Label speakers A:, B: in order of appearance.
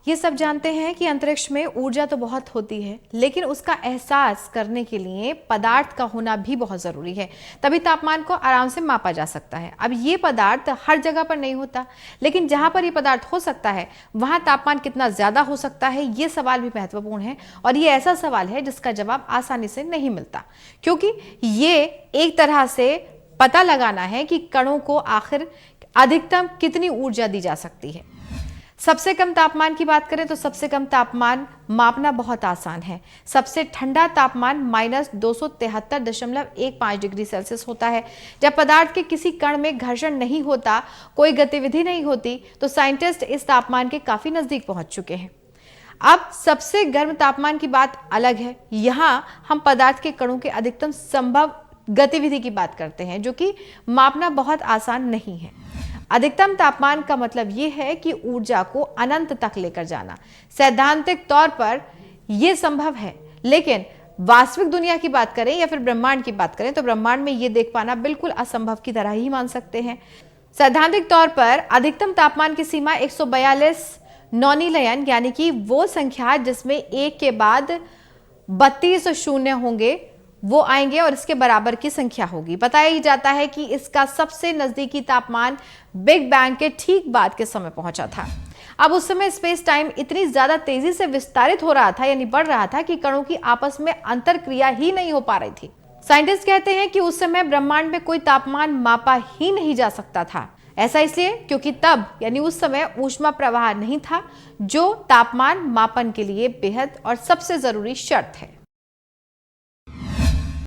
A: ये सब जानते हैं कि अंतरिक्ष में ऊर्जा तो बहुत होती है, लेकिन उसका एहसास करने के लिए पदार्थ का होना भी बहुत जरूरी है। तभी तापमान को आराम से मापा जा सकता है। अब ये पदार्थ हर जगह पर नहीं होता, लेकिन जहां पर ये पदार्थ हो सकता है वहां तापमान कितना ज्यादा हो सकता है, ये सवाल भी महत्वपूर्ण है। और ये ऐसा सवाल है जिसका जवाब आसानी से नहीं मिलता, क्योंकि ये एक तरह से पता लगाना है कि कणों को आखिर अधिकतम कितनी ऊर्जा दी जा सकती है। सबसे कम तापमान की बात करें तो सबसे कम तापमान मापना बहुत आसान है। सबसे ठंडा तापमान -273.15 डिग्री सेल्सियस होता है। जब पदार्थ के किसी कण में घर्षण नहीं होता, कोई गतिविधि नहीं होती, तो साइंटिस्ट इस तापमान के काफी नजदीक पहुंच चुके हैं। अब सबसे गर्म तापमान की बात अलग है। यहां हम पदार्थ के कणों के अधिकतम संभव गतिविधि की बात करते हैं, जो कि मापना बहुत आसान नहीं है। अधिकतम तापमान का मतलब यह है कि ऊर्जा को अनंत तक लेकर जाना। सैद्धांतिक तौर पर यह संभव है, लेकिन वास्तविक दुनिया की बात करें या फिर ब्रह्मांड की बात करें तो ब्रह्मांड में यह देख पाना बिल्कुल असंभव की तरह ही मान सकते हैं। सैद्धांतिक तौर पर अधिकतम तापमान की सीमा 142 नौनिलयन, यानी कि वो संख्या जिसमें एक के बाद 32 शून्य होंगे, वो आएंगे और इसके बराबर की संख्या होगी। बताया जाता है कि इसका सबसे नजदीकी तापमान बिग बैंग के ठीक बाद के समय पहुंचा था। अब उस समय स्पेस टाइम इतनी ज्यादा तेजी से विस्तारित हो रहा था, यानी बढ़ रहा था, कि कणों की आपस में अंतर क्रिया ही नहीं हो पा रही थी। साइंटिस्ट कहते हैं कि उस समय ब्रह्मांड में कोई तापमान मापा ही नहीं जा सकता था। ऐसा इसलिए क्योंकि तब यानी उस समय ऊष्मा प्रवाह नहीं था, जो तापमान मापन के लिए बेहद और सबसे जरूरी शर्त है।